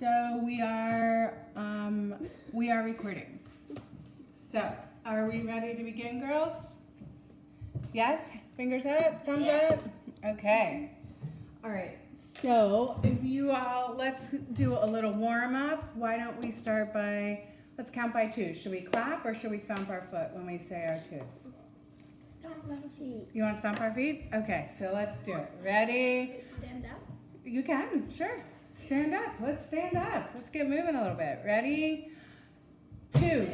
So we are recording. So, are we ready to begin, girls? Yes? Fingers up? Thumbs up? Okay. All right. So, if you all, let's do a little warm up. Why don't we start by, let's count by two. Should we clap or should we stomp our foot when we say our twos? Stomp our feet. You want to stomp our feet? Okay, so let's do it. Ready? Stand up. You can, sure. Stand up. Let's stand up. Let's get moving a little bit. Ready? 2,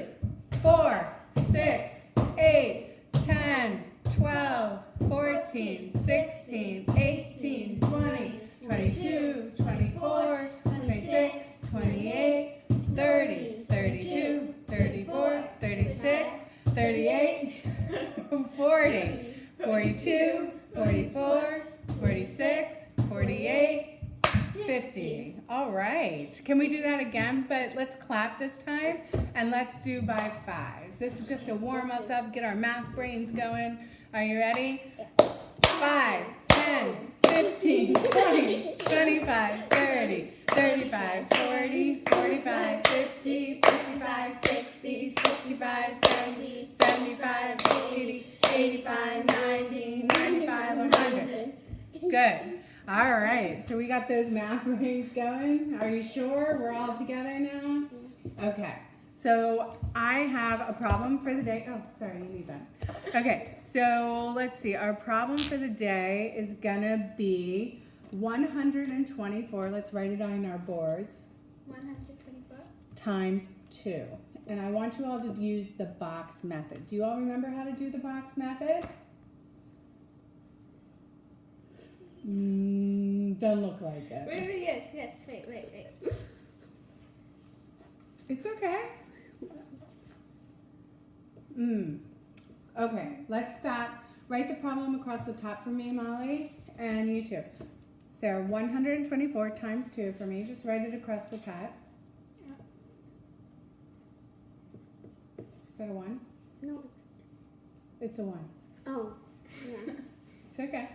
4, 6, 8, 10, 12, 14, 16, 18, 20, 22, 24, 26, 28, 30, 32, 34, 36, 38, 40, 42, 44, 46, 48, 50. All right. Can we do that again? But let's clap this time and let's do by fives. This is just to warm us up, get our math brains going. Are you ready? 5, 10, 15, 20, 25, 30, 35, 40, 45, 50, 55, 60, 65, 70, 75, 80, 85, 90, 95, 100. Good. All right, so we got those math brains going. Are you sure we're all together now? Okay, so I have a problem for the day. Oh, sorry, you need that. Okay, so let's see. Our problem for the day is gonna be 124. Let's write it on our boards. 124. Times 2. And I want you all to use the box method. Do you all remember how to do the box method? Don't look like it. Wait, yes, wait. It's okay. Okay, let's stop. Write the problem across the top for me, Molly, and you too. Sarah, 124 times 2 for me. Just write it across the top. Is that a 1? No. It's a 1. Oh, yeah. It's okay.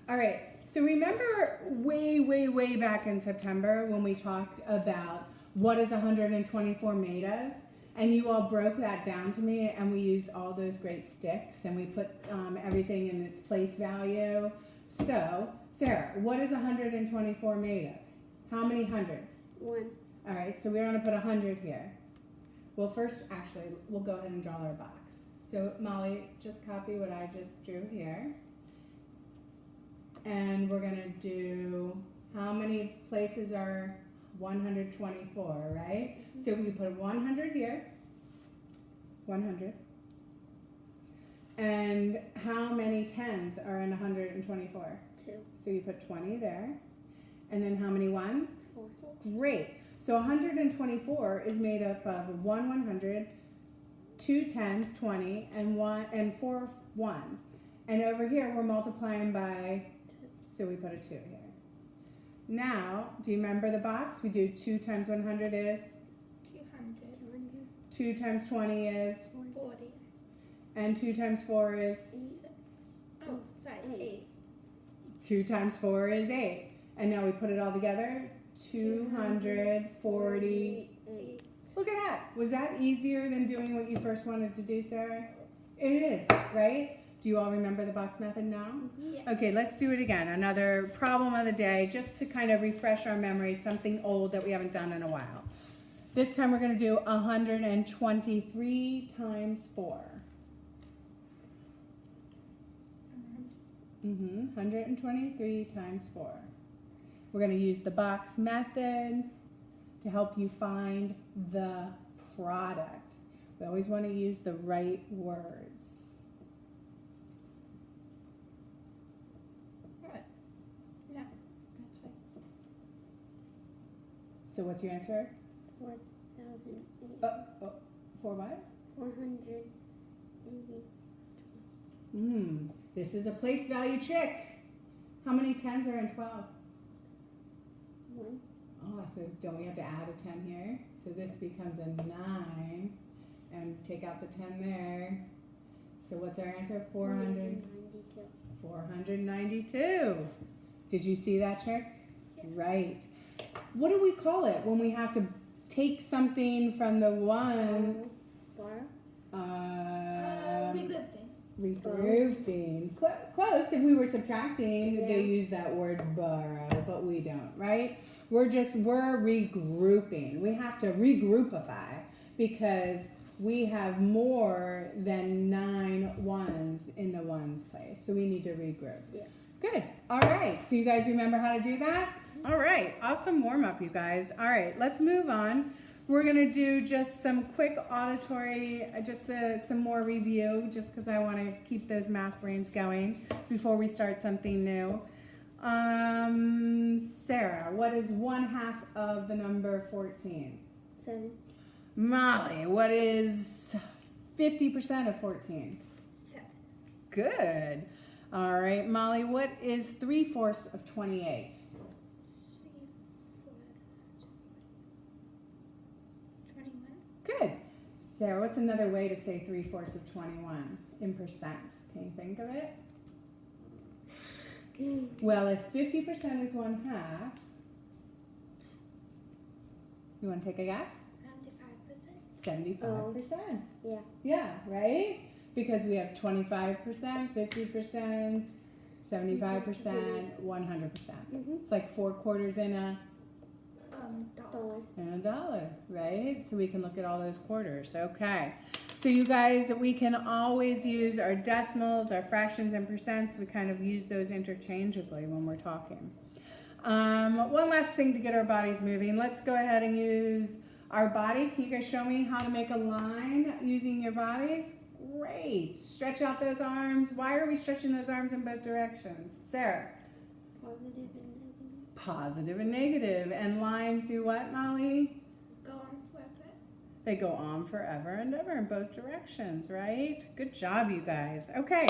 All right. So remember way back in September when we talked about what is 124 made of? And you all broke that down to me and we used all those great sticks and we put everything in its place value. So, Sarah, what is 124 made of? How many hundreds? 1. All right, so we're going to put 100 here. Well, first, actually, we'll go ahead and draw our box. So, Molly, just copy what I just drew here. And we're going to do, how many places are 124, right? So we put 100 here, 100. And how many tens are in 124? 2. So you put 20 there. And then how many ones? 4. Great. So 124 is made up of 1 100, 2 tens, 20, and 4 ones. And over here we're multiplying by, so we put a 2 here. Now, do you remember the box? We do 2 times 100 is? 200. 2 times 20 is? 40. And 2 times 4 is? 8. 2 times 4 is 8. And now we put it all together? 248. Look at that. Was that easier than doing what you first wanted to do, Sarah? It is, right? Do you all remember the box method now? Yeah. Okay, let's do it again. Another problem of the day, just to kind of refresh our memories, something old that we haven't done in a while. This time we're going to do 123 times 4. 123 times 4. We're going to use the box method to help you find the product. We always want to use the right words. So what's your answer? 4,008. For what? 480. This is a place value trick. How many tens are in 12? 1. Oh, so don't we have to add a 10 here? So this becomes a 9. And take out the 10 there. So what's our answer? 492. Did you see that trick? Yeah. Right. what do we call it when we have to take something from the one? Bar. Regrouping. Regrouping. Close. If we were subtracting, Yeah. they use that word borrow, but we don't, right? We're regrouping. We have to regroupify because we have more than 9 ones in the ones place. So we need to regroup. Yeah. Good. All right. So you guys remember how to do that? All right. Awesome warm up, you guys. All right. Let's move on. We're going to do just some quick auditory, some more review, just because I want to keep those math brains going before we start something new. Sarah, what is 1/2 of the number 14? 7. Molly, what is 50% of 14? 7. Good. All right, Molly, what is 3/4 of 28? 21. Good. Sarah, what's another way to say 3/4 of 21 in percents? Can you think of it? Well, if 50% is 1/2, you want to take a guess? 75%. Yeah. Yeah, right? Because we have 25%, 50%, 75%, 100%. It's like 4 quarters in a Dollar. $1, right? So we can look at all those quarters. Okay. So you guys, we can always use our decimals, our fractions, and percents. We kind of use those interchangeably when we're talking. One last thing to get our bodies moving. Let's go ahead and use our body. Can you guys show me how to make a line using your bodies? Great. Stretch out those arms. Why are we stretching those arms in both directions? Sarah? Positive and negative. Positive and negative. And lines do what, Molly? Go on forever. They go on forever and ever in both directions, right? Good job, you guys. Okay.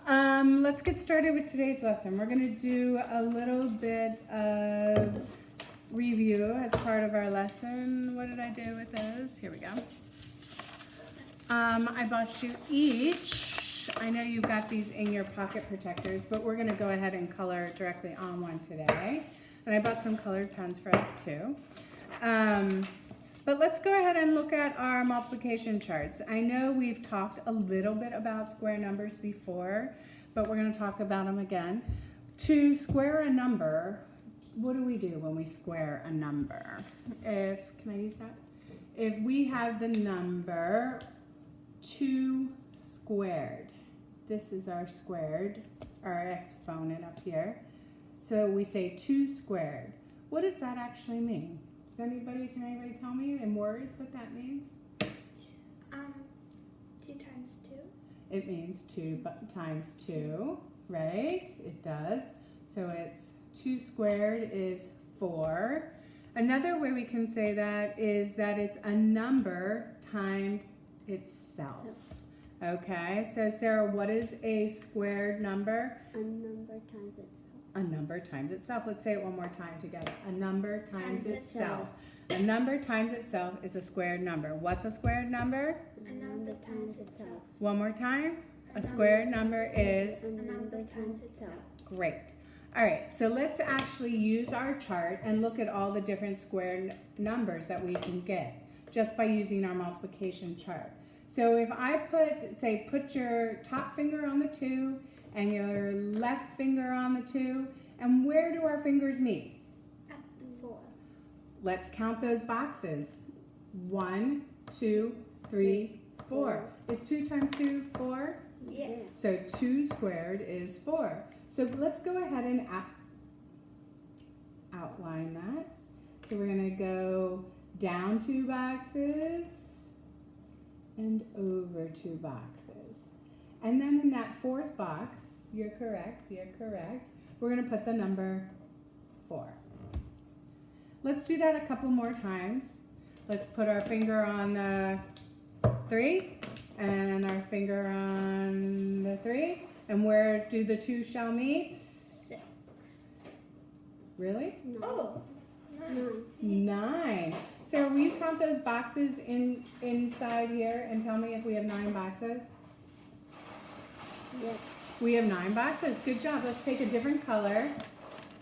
Let's get started with today's lesson. We're going to do a little bit of review as part of our lesson. What did I do with those? Here we go. I bought you each. I know you've got these in your pocket protectors, but we're going to go ahead and color directly on one today. And I bought some colored pens for us too. But let's go ahead and look at our multiplication charts. I know we've talked a little bit about square numbers before, but we're going to talk about them again. To square a number, what do we do when we square a number? Can I use that? If we have the number 2 squared, this is our squared, our exponent up here. So we say 2 squared. What does that actually mean? Can anybody tell me in words what that means? 2 times 2. It means 2 times 2, right? It does. So it's 2 squared is 4. Another way we can say that is that it's a number times itself. Okay, so Sarah, what is a squared number? A number times itself. A number times itself. Let's say it one more time together. A number times Times itself. A number times itself is a squared number. What's a squared number? A number times itself. One more time. A squared number is A number times itself. great. All right, so let's actually use our chart and look at all the different squared numbers that we can get just by using our multiplication chart. So if I put your top finger on the 2 and your left finger on the 2, and where do our fingers meet? At 4. Let's count those boxes. 1, 2, 3, 4. Is 2 times 2 4? Yes. So 2 squared is 4. So let's go ahead and outline that. So we're going to go down 2 boxes and over 2 boxes. And then in that 4th box, you're correct, we're going to put the number 4. Let's do that a couple more times. Let's put our finger on the 3 and our finger on the 3. And where do the 2 shall meet? 6. Really? No. Oh. 9. 9. So will you count those boxes inside here and tell me if we have 9 boxes? Yes. We have 9 boxes. Good job. Let's take a different color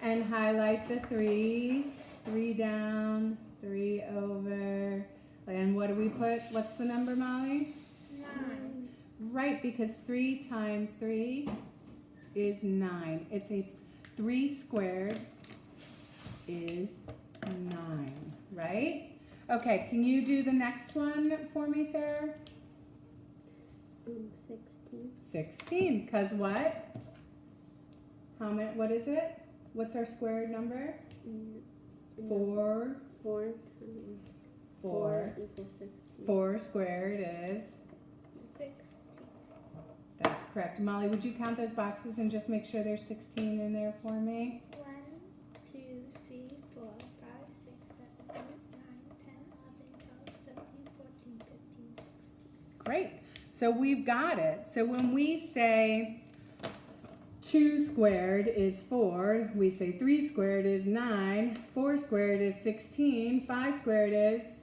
and highlight the 3s what's the number, Molly? 9. Right, because 3 times 3 is 9. It's 3 squared is 9, right? Okay, can you do the next one for me, Sarah? 16. 16, because what? How many, what is it? What's our squared number? 4. 4 times 4 equals 16. 4 squared is? 16. That's correct. Molly, would you count those boxes and just make sure there's 16 in there for me? 1, 2, 3, 4, 5, 6, 7, 8, 9, 10, 11, 12, 13, 14, 15, 16. Great. So we've got it. So when we say 2 squared is 4, we say 3 squared is 9, 4 squared is 16, 5 squared is?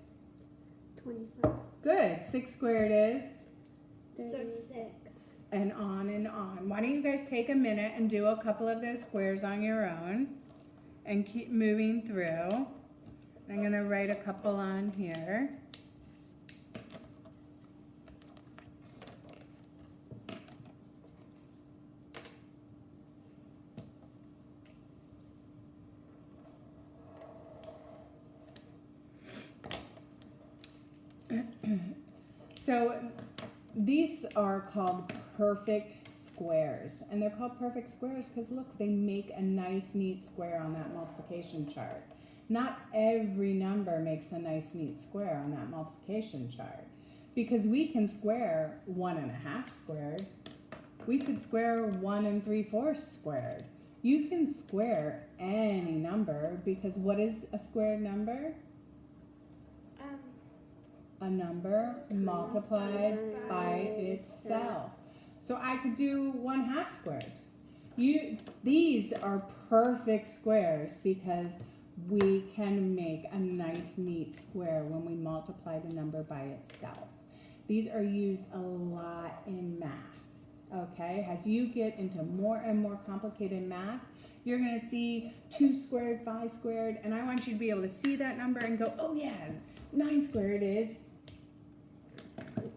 25. Good. 6 squared is? 36. And on and on. Why don't you guys take a minute and do a couple of those squares on your own and keep moving through. I'm going to write a couple on here. So these are called perfect squares, and they're called perfect squares because look, they make a nice neat square on that multiplication chart. Not every number makes a nice neat square on that multiplication chart because we can square 1 1/2 squared. We could square 1 3/4 squared. You can square any number because what is a squared number? A number multiplied by itself. So I could do 1/2 squared. These are perfect squares because we can make a nice neat square when we multiply the number by itself. These are used a lot in math, okay? As you get into more and more complicated math, you're gonna see 2 squared, 5 squared, and I want you to be able to see that number and go, oh yeah, 9 squared is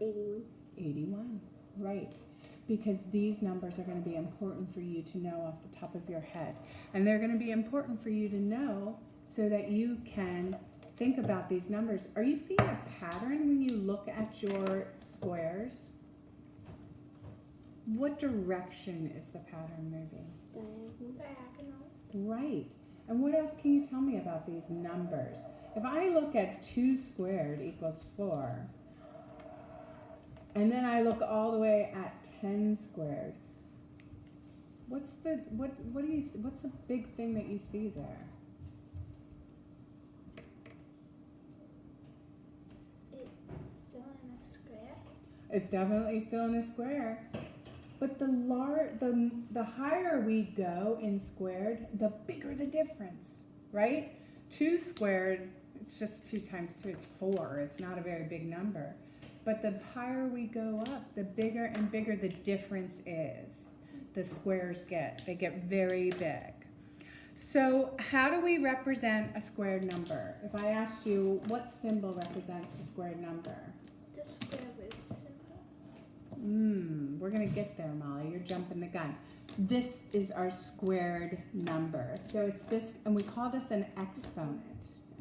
81. 81, right. Because these numbers are going to be important for you to know off the top of your head. And they're going to be important for you to know so that you can think about these numbers. Are you seeing a pattern when you look at your squares? What direction is the pattern moving? Diagonal. Right. And what else can you tell me about these numbers? If I look at 2 squared equals 4, and then I look all the way at 10 squared. What's the big thing that you see there? It's still in a square. It's definitely still in a square. But the higher we go in squared, the bigger the difference, right? 2 squared, it's just 2 times 2, it's 4. It's not a very big number. But the higher we go up, the bigger and bigger the difference is. The squares they get very big. So how do we represent a squared number? If I asked you what symbol represents the squared number? The square root symbol. We're gonna get there, Molly. You're jumping the gun. This is our squared number. So it's this, and we call this an exponent,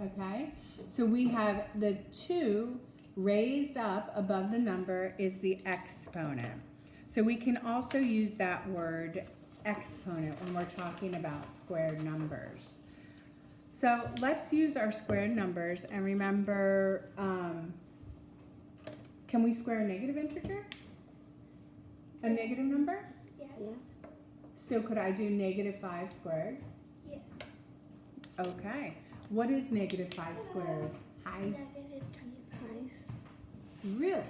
okay? So we have the 2 raised up above the number is the exponent. So we can also use that word exponent when we're talking about squared numbers. So let's use our squared numbers and remember, can we square a negative integer? A negative number? Yeah. Yeah. So could I do -5 squared? Yeah. Okay. What is -5 squared? Hi. Negative 25. Really?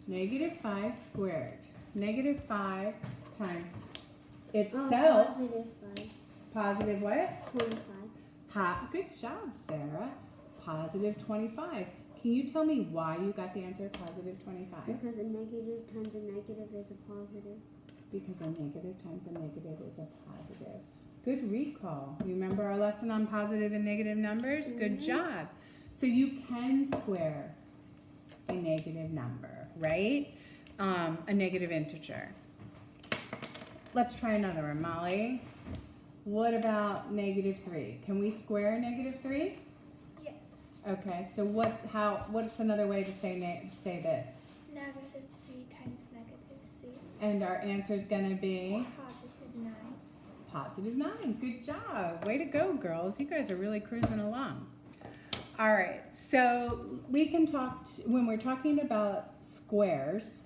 -5 squared. -5 times itself. Positive 5. Positive what? 25. Good job, Sarah. Positive 25. Can you tell me why you got the answer positive 25? Because a negative times a negative is a positive. Because a negative times a negative is a positive. Good recall. You remember our lesson on positive and negative numbers? Good job. So you can square a negative number, right? A negative integer. Let's try another one, Molly. What about -3? Can we square -3? Yes. Okay, so what's another way to say this? -3 times -3. And our answer is gonna be +9. +9. Good job. Way to go, girls. You guys are really cruising along. All right, so we can talk, when we're talking about squares,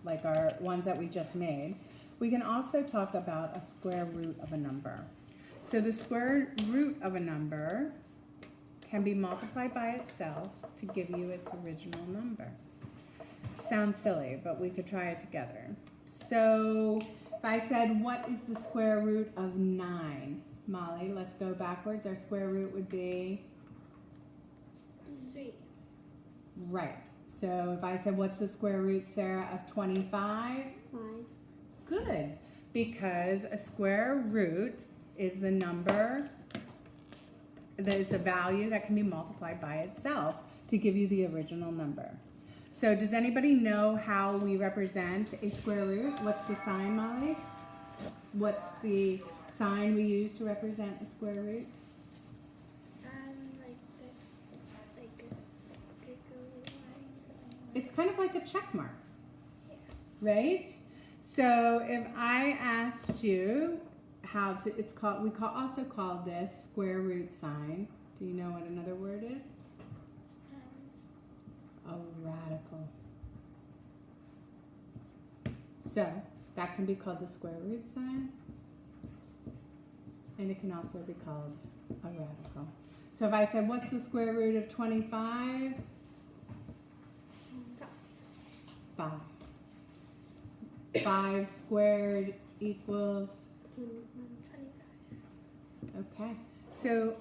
like our ones that we just made, we can also talk about a square root of a number. So the square root of a number can be multiplied by itself to give you its original number. Sounds silly, but we could try it together. So if I said, what is the square root of 9? Molly, let's go backwards. Our square root would be? 3. Right. So if I said, what's the square root, Sarah, of 25? 5. Good, because a square root is the number, that is a value that can be multiplied by itself to give you the original number. So does anybody know how we represent a square root? What's the sign, Molly? What's the sign we use to represent a square root? Like this, like a squiggly line. It's kind of like a check mark, Yeah. right? So if I asked you how to, also call this square root sign. Do you know what another word is? A radical. So that can be called the square root sign, and it can also be called a radical. So if I said, what's the square root of 25? 5. 5 squared equals? 25. Okay. So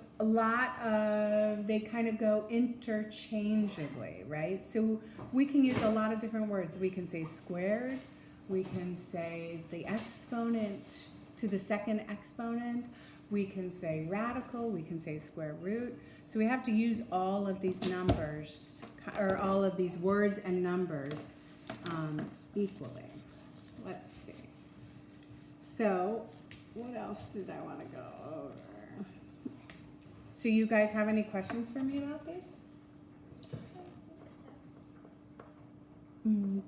they kind of go interchangeably, right? So we can use a lot of different words. We can say squared. We can say the exponent to the second exponent. We can say radical. We can say square root. So we have to use all of these numbers, or all of these words and numbers equally. Let's see. So what else did I want to go over? So you guys have any questions for me about this?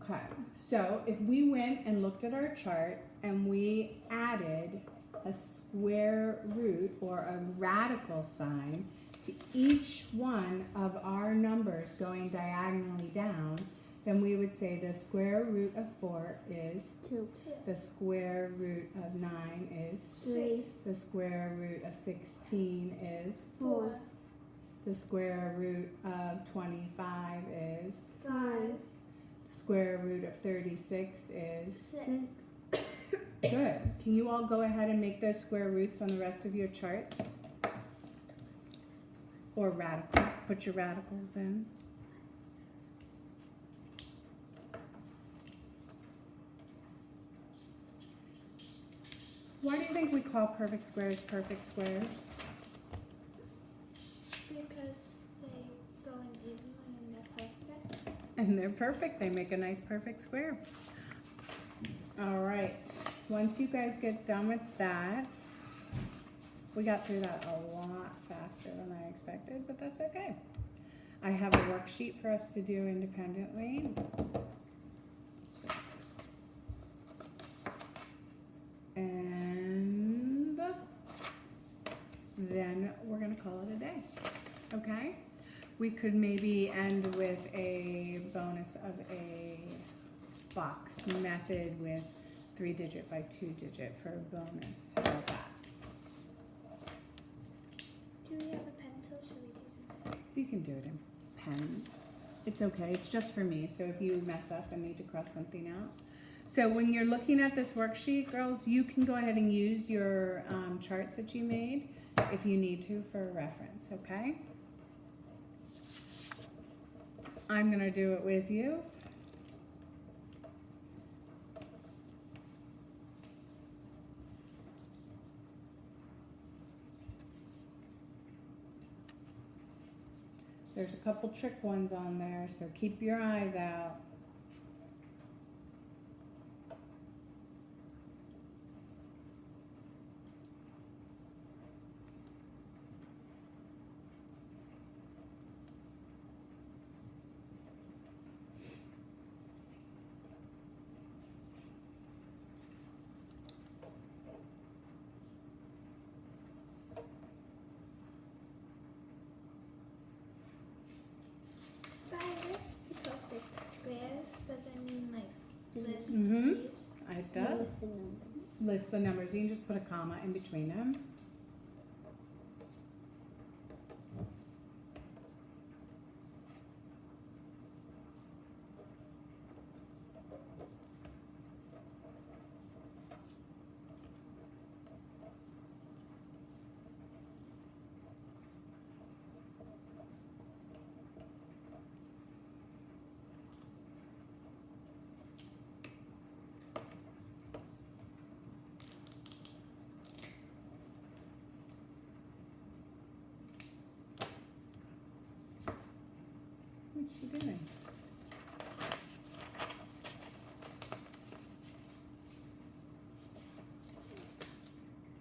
Okay, so if we went and looked at our chart and we added a square root or a radical sign to each one of our numbers going diagonally down, then we would say the square root of 4 is 2. the square root of 9 is 3. the square root of 16 is 4. the square root of 25 is 5. the square root of 36 is 6. good. Can you all go ahead and make those square roots on the rest of your charts? Or radicals. Put your radicals in. Why do you think we call perfect squares perfect squares? Because they go in evenly and they're perfect. And they're perfect. They make a nice perfect square. All right. Once you guys get done with that, we got through that a lot faster than I expected, but that's okay. I have a worksheet for us to do independently. And then we're going to call it a day. Okay? We could maybe end with a bonus of a box method with 3-digit by 2-digit for a bonus. How about that? Do we have a pencil? Should we do that? You can do it in pen. It's okay. It's just for me. So if you mess up and need to cross something out. So when you're looking at this worksheet, girls, you can go ahead and use your charts that you made if you need to for reference, okay? I'm going to do it with you. There's a couple trick ones on there, so keep your eyes out. By list perfect squares, does it mean like list Mm-hmm. these? It does. What's the number? List the numbers. You can just put a comma in between them. What's she doing?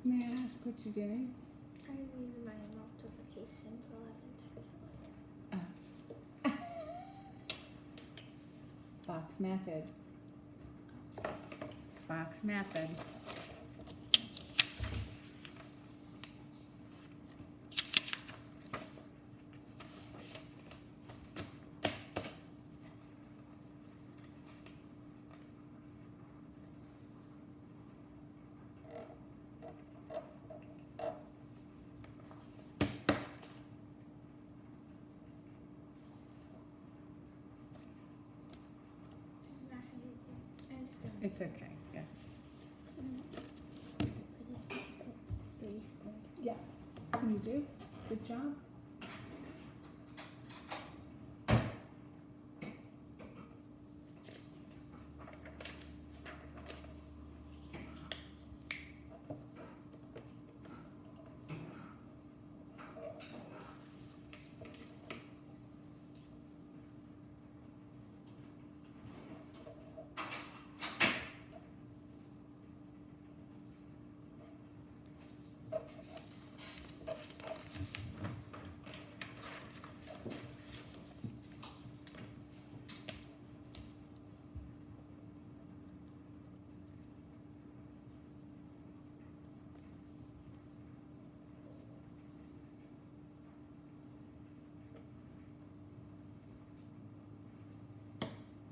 May I ask what you're doing? I need my multiplication for 11 times 11. Box method. Box method. Not how you do. I'm just gonna. It's okay. Yeah. Three squared. Yeah. You do. Good job.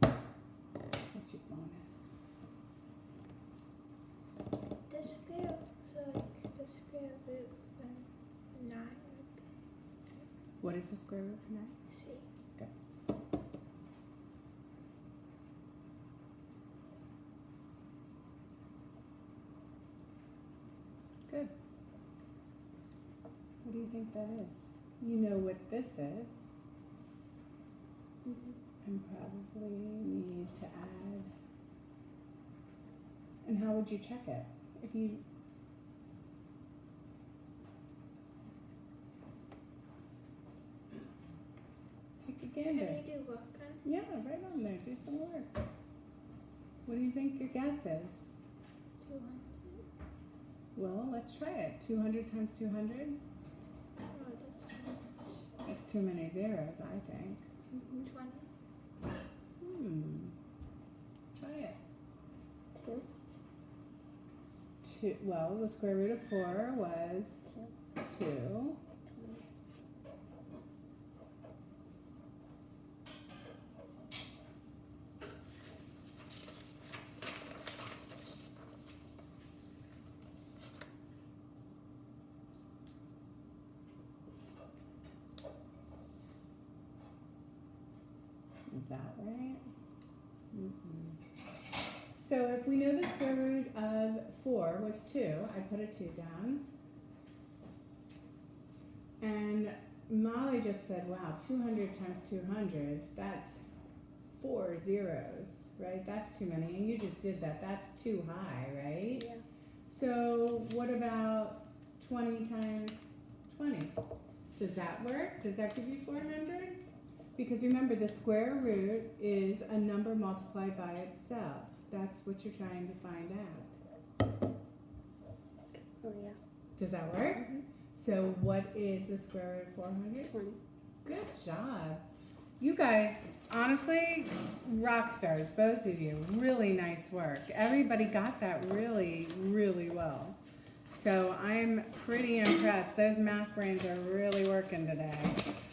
What's your bonus? The square, so like the square root from 9 would be What is the square root for 9? 3. Good. What do you think that is? You know what this is. And probably need to add. And how would you check it? If you take a Can gander. you do work on? Yeah, right on there. Do some work. What do you think your guess is? 200? Well, let's try it. 200 times 200? Oh, that's too much. That's too many zeros, I think. 20? Try it. 2. 2. Well, the square root of 4 was 2. 20. Is that right? So if we know the square root of 4 was 2, I put a 2 down. And Molly just said, wow, 200 times 200, that's 4 zeros, right? That's too many. And you just did that. That's too high, right? Yeah. So what about 20 times 20? Does that work? Does that give you 400? Because remember, the square root is a number multiplied by itself. That's what you're trying to find out. Oh, yeah. Does that work? Mhm. So what is the square root of 400? 20. Good job. You guys, honestly, rock stars, both of you. Really nice work. Everybody got that really, really well. So I'm pretty impressed. Those math brains are really working today.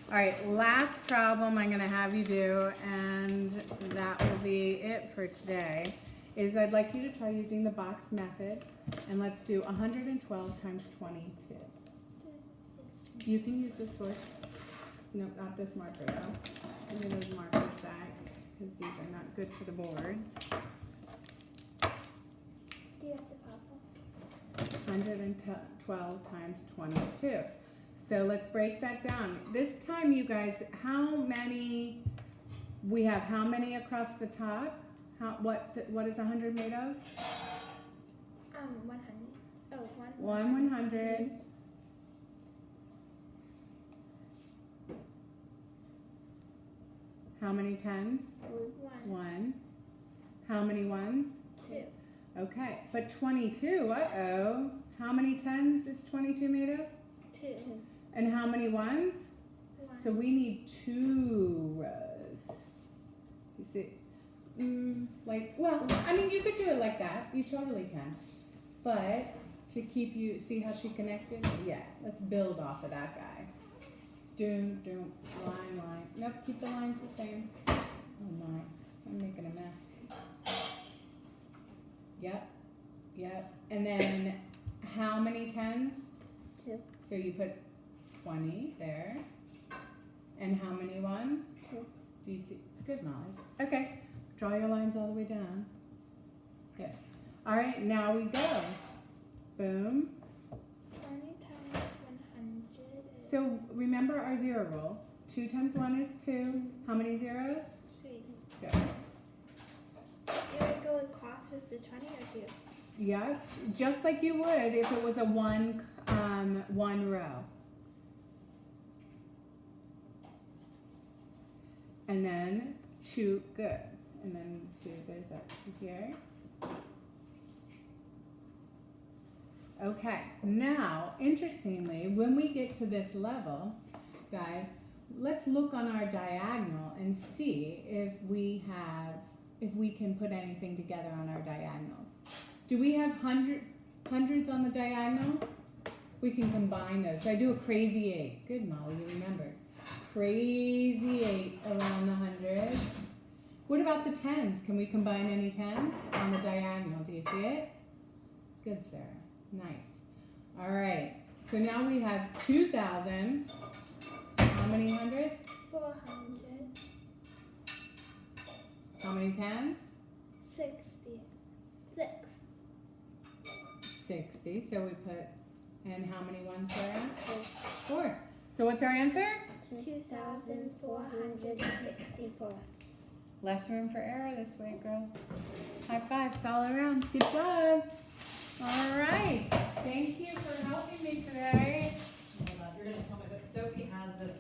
All right, last problem I'm gonna have you do, and that will be it for today, is I'd like you to try using the box method, and let's do 112 times 22. You can use this board. No, not this marker though. Give me those markers back, because these are not good for the boards. Do you have the problem? 112 times 22. So let's break that down. This time, you guys, we have how many across the top? What is 100 made of? 100. Oh, One 100. How many tens? 1. How many ones? 2. Okay, but 22, uh-oh. How many tens is 22 made of? 2. And how many ones? 1. So we need 2 rows. You see? Well, I mean, you could do it like that. You totally can. But to keep you, see how she connected? Yeah, let's build off of that guy. Doom, doom, line, line. Nope, keep the lines the same. Oh my, I'm making a mess. Yep, yep. And then how many tens? 2. So you put 20 there. And how many ones? 2. Do you see? Good, Molly. Okay, draw your lines all the way down. Good. All right, now we go. Boom. 20 times 100 is So remember our 0 rule. 2 times 1 is 2. How many zeros? 3. Good. You would go across with the 20 or 2? Yeah, just like you would if it was a one row. And then 2, good. And then 2 goes up to here. Okay, now, interestingly, when we get to this level, guys, let's look on our diagonal and see if we can put anything together on our diagonals. Do we have hundreds on the diagonal? We can combine those. So I do a crazy 8. Good, Molly, you remembered. Crazy 8 around the hundreds. What about the tens? Can we combine any tens on the diagonal? Do you see it? Good, Sarah. Nice. All right. So now we have 2,000. How many hundreds? 400. How many tens? 66. 60. So we put, and how many ones, Sarah? 4. So what's our answer? 2,464. Less room for error this way, girls. High fives all around. Good job. All right. Thank you for helping me today. Hold on, you're gonna tell me that Sophie has this